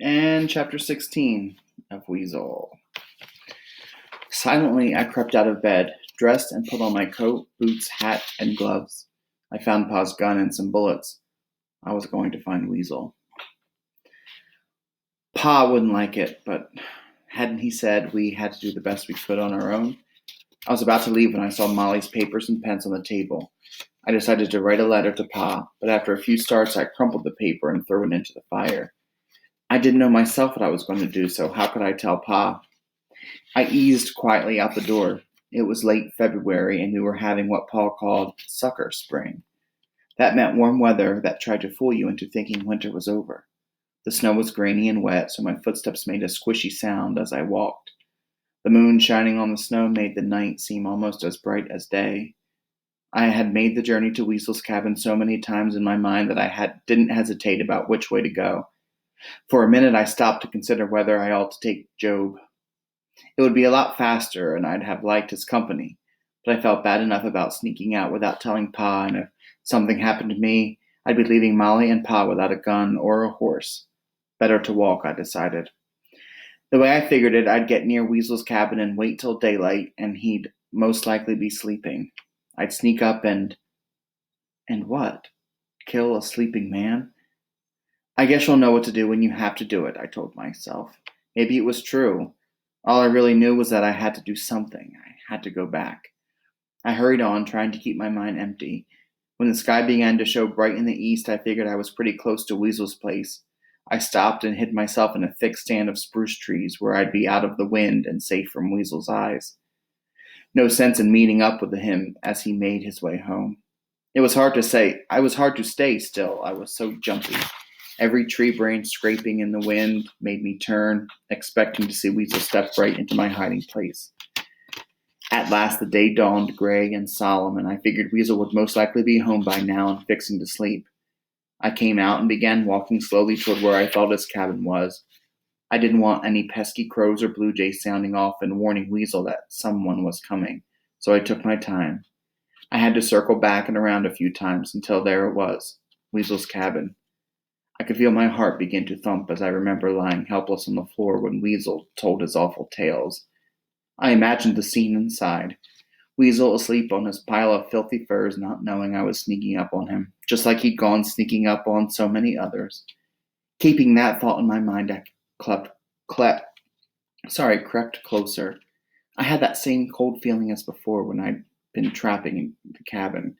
And Chapter 16 of Weasel. Silently, I crept out of bed, dressed and put on my coat, boots, hat, and gloves. I found Pa's gun and some bullets. I was going to find Weasel. Pa wouldn't like it, but hadn't he said we had to do the best we could on our own? I was about to leave when I saw Molly's papers and pens on the table. I decided to write a letter to Pa, but after a few starts, I crumpled the paper and threw it into the fire. I didn't know myself what I was going to do, so how could I tell Pa? I eased quietly out the door. It was late February, and we were having what Pa called sucker spring. That meant warm weather that tried to fool you into thinking winter was over. The snow was grainy and wet, so my footsteps made a squishy sound as I walked. The moon shining on the snow made the night seem almost as bright as day. I had made the journey to Weasel's cabin so many times in my mind that I didn't hesitate about which way to go. For a minute I stopped to consider whether I ought to take Job. It would be a lot faster, and I'd have liked his company, but I felt bad enough about sneaking out without telling Pa, and if something happened to me, I'd be leaving Molly and Pa without a gun or a horse. Better to walk, I decided. The way I figured it, I'd get near Weasel's cabin and wait till daylight, and he'd most likely be sleeping. I'd sneak up and what? Kill a sleeping man? I guess you'll know what to do when you have to do it, I told myself. Maybe it was true. All I really knew was that I had to do something. I had to go back. I hurried on, trying to keep my mind empty. When the sky began to show bright in the east, I figured I was pretty close to Weasel's place. I stopped and hid myself in a thick stand of spruce trees where I'd be out of the wind and safe from Weasel's eyes. No sense in meeting up with him as he made his way home. It was hard to stay still. I was so jumpy. Every tree branch scraping in the wind made me turn, expecting to see Weasel step right into my hiding place. At last the day dawned gray and solemn, and I figured Weasel would most likely be home by now and fixing to sleep. I came out and began walking slowly toward where I thought his cabin was. I didn't want any pesky crows or blue jays sounding off and warning Weasel that someone was coming, so I took my time. I had to circle back and around a few times until there it was, Weasel's cabin. I could feel my heart begin to thump as I remember lying helpless on the floor when Weasel told his awful tales. I imagined the scene inside. Weasel asleep on his pile of filthy furs, not knowing I was sneaking up on him, just like he'd gone sneaking up on so many others. Keeping that thought in my mind, I crept closer. I had that same cold feeling as before when I'd been trapping in the cabin.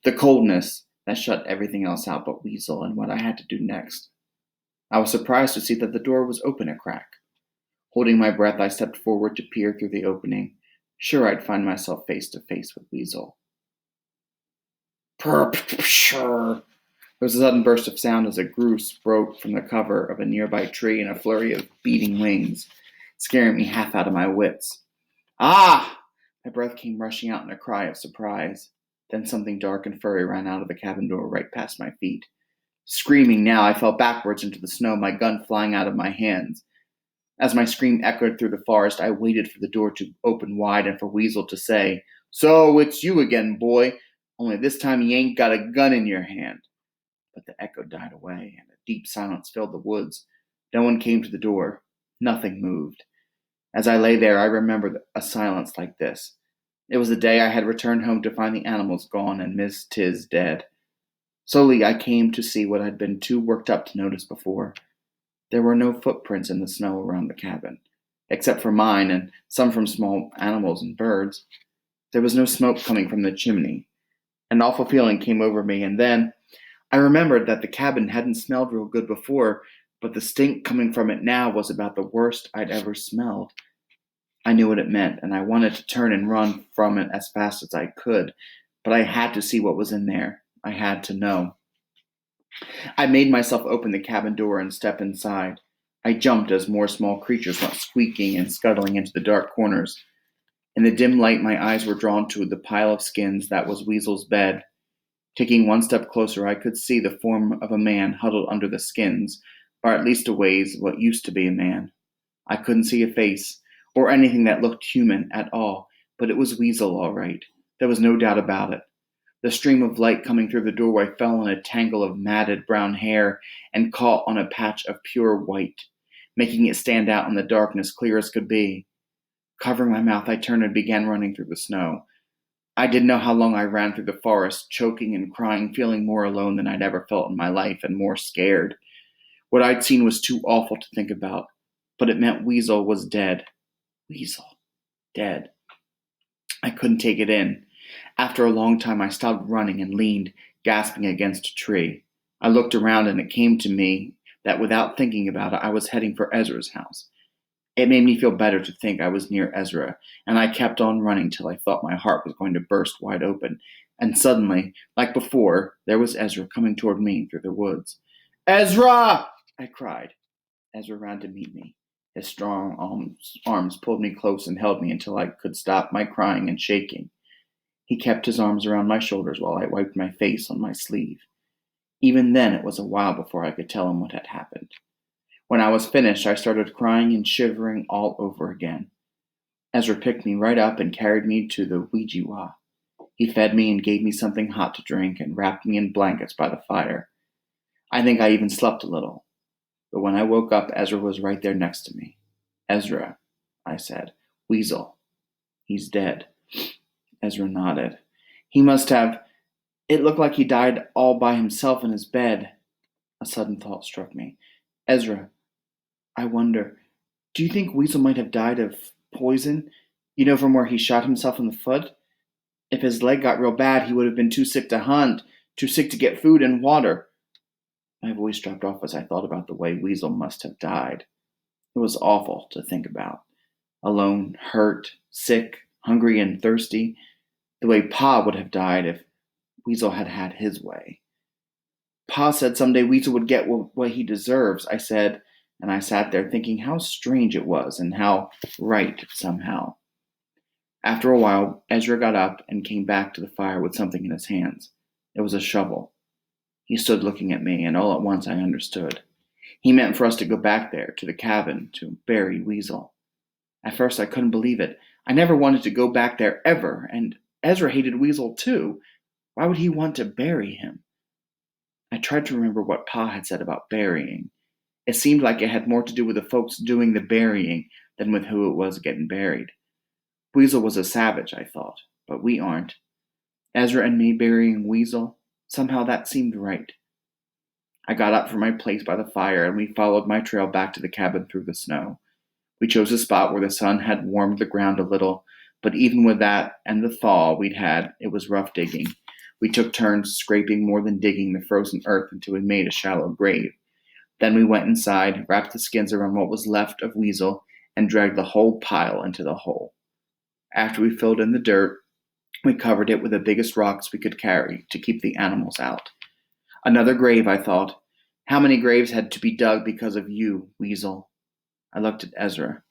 The coldness that shut everything else out but Weasel and what I had to do next. I was surprised to see that the door was open a crack. Holding my breath, I stepped forward to peer through the opening, sure I'd find myself face to face with Weasel. Sure. There was a sudden burst of sound as a goose broke from the cover of a nearby tree in a flurry of beating wings, scaring me half out of my wits. Ah! My breath came rushing out in a cry of surprise. Then something dark and furry ran out of the cabin door right past my feet. Screaming now, I fell backwards into the snow, my gun flying out of my hands. As my scream echoed through the forest, I waited for the door to open wide and for Weasel to say, "So it's you again, boy, only this time you ain't got a gun in your hand." But the echo died away, and a deep silence filled the woods. No one came to the door. Nothing moved. As I lay there, I remembered a silence like this. It was the day I had returned home to find the animals gone and Miss Tiz dead. Slowly I came to see what I'd been too worked up to notice before. There were no footprints in the snow around the cabin, except for mine and some from small animals and birds. There was no smoke coming from the chimney. An awful feeling came over me, and then I remembered that the cabin hadn't smelled real good before, but the stink coming from it now was about the worst I'd ever smelled. I knew what it meant, and I wanted to turn and run from it as fast as I could, but I had to see what was in there. I had to know. I made myself open the cabin door and step inside. I jumped as more small creatures went squeaking and scuttling into the dark corners. In the dim light, my eyes were drawn to the pile of skins that was Weasel's bed. Taking one step closer, I could see the form of a man huddled under the skins, or at least a ways what used to be a man. I couldn't see a face, or anything that looked human at all, but it was Weasel all right. There was no doubt about it. The stream of light coming through the doorway fell on a tangle of matted brown hair and caught on a patch of pure white. making it stand out in the darkness clear as could be. Covering my mouth, I turned and began running through the snow. I didn't know how long I ran through the forest, choking and crying, feeling more alone than I'd ever felt in my life and more scared. What I'd seen was too awful to think about, but it meant Weasel was dead. Weasel, dead. I couldn't take it in. After a long time, I stopped running and leaned, gasping against a tree. I looked around and it came to me that without thinking about it, I was heading for Ezra's house. It made me feel better to think I was near Ezra, and I kept on running till I thought my heart was going to burst wide open. And suddenly, like before, there was Ezra coming toward me through the woods. "Ezra!" I cried. Ezra ran to meet me. His strong arms pulled me close and held me until I could stop my crying and shaking. He kept his arms around my shoulders while I wiped my face on my sleeve. Even then, it was a while before I could tell him what had happened. When I was finished, I started crying and shivering all over again. Ezra picked me right up and carried me to the Ouija. He fed me and gave me something hot to drink and wrapped me in blankets by the fire. I think I even slept a little. But when I woke up, Ezra was right there next to me. "Ezra," I said. "Weasel. He's dead." Ezra nodded. "He must have. It looked like he died all by himself in his bed." A sudden thought struck me. "Ezra, I wonder, do you think Weasel might have died of poison? You know, from where he shot himself in the foot? If his leg got real bad, he would have been too sick to hunt, too sick to get food and water." My voice dropped off as I thought about the way Weasel must have died. It was awful to think about. Alone, hurt, sick, hungry, and thirsty. The way Pa would have died if Weasel had had his way. "Pa said someday Weasel would get what he deserves," I said, and I sat there thinking how strange it was and how right somehow. After a while, Ezra got up and came back to the fire with something in his hands. It was a shovel. He stood looking at me, and all at once I understood. He meant for us to go back there, to the cabin, to bury Weasel. At first I couldn't believe it. I never wanted to go back there ever, and Ezra hated Weasel too. Why would he want to bury him? I tried to remember what Pa had said about burying. It seemed like it had more to do with the folks doing the burying than with who it was getting buried. Weasel was a savage, I thought, but we aren't. Ezra and me burying Weasel, somehow that seemed right. I got up from my place by the fire, and we followed my trail back to the cabin through the snow. We chose a spot where the sun had warmed the ground a little, but even with that and the thaw we'd had, it was rough digging. We took turns scraping more than digging the frozen earth until we made a shallow grave. Then we went inside, wrapped the skins around what was left of Weasel, and dragged the whole pile into the hole. After we filled in the dirt, we covered it with the biggest rocks we could carry to keep the animals out. Another grave, I thought. How many graves had to be dug because of you, Weasel? I looked at Ezra.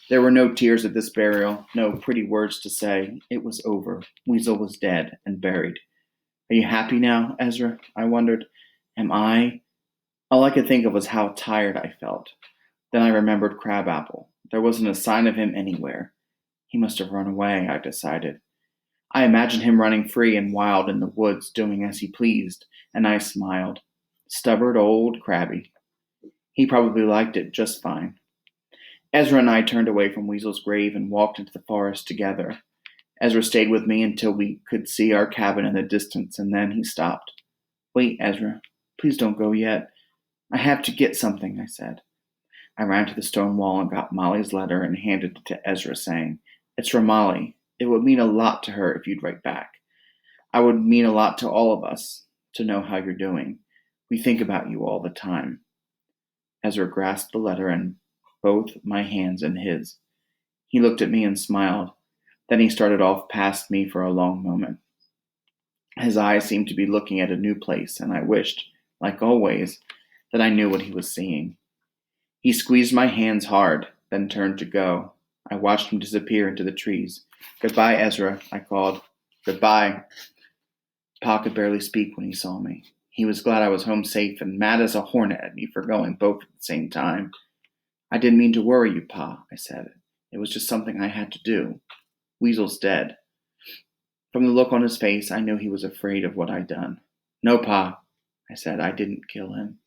There were no tears at this burial, no pretty words to say. It was over. Weasel was dead and buried. Are you happy now, Ezra? I wondered. Am I? All I could think of was how tired I felt. Then I remembered Crabapple. There wasn't a sign of him anywhere. He must have run away, I decided. I imagined him running free and wild in the woods, doing as he pleased, and I smiled. Stubborn old Crabby. He probably liked it just fine. Ezra and I turned away from Weasel's grave and walked into the forest together. Ezra stayed with me until we could see our cabin in the distance, and then he stopped. "Wait, Ezra. Please don't go yet. I have to get something," I said. I ran to the stone wall and got Molly's letter and handed it to Ezra, saying, "It's from Molly. It would mean a lot to her if you'd write back. I would mean a lot to all of us to know how you're doing. We think about you all the time." Ezra grasped the letter and both my hands in his. He looked at me and smiled. Then he started off past me for a long moment. His eyes seemed to be looking at a new place, and I wished, like always, that I knew what he was seeing. He squeezed my hands hard, then turned to go. I watched him disappear into the trees. "Goodbye, Ezra," I called. "Goodbye." Pa could barely speak when he saw me. He was glad I was home safe and mad as a hornet at me for going both at the same time. "I didn't mean to worry you, Pa," I said. "It was just something I had to do. Weasel's dead." From the look on his face, I knew he was afraid of what I'd done. "No, Pa," I said. "I didn't kill him."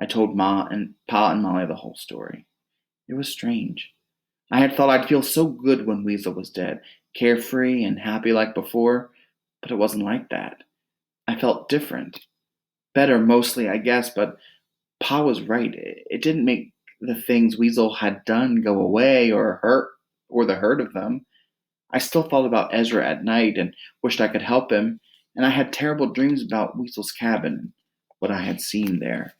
I told Pa and Molly the whole story. It was strange. I had thought I'd feel so good when Weasel was dead, carefree and happy like before, but it wasn't like that. I felt different. Better mostly, I guess, but Pa was right. It didn't make the things Weasel had done go away or the hurt of them. I still thought about Ezra at night and wished I could help him, and I had terrible dreams about Weasel's cabin and what I had seen there.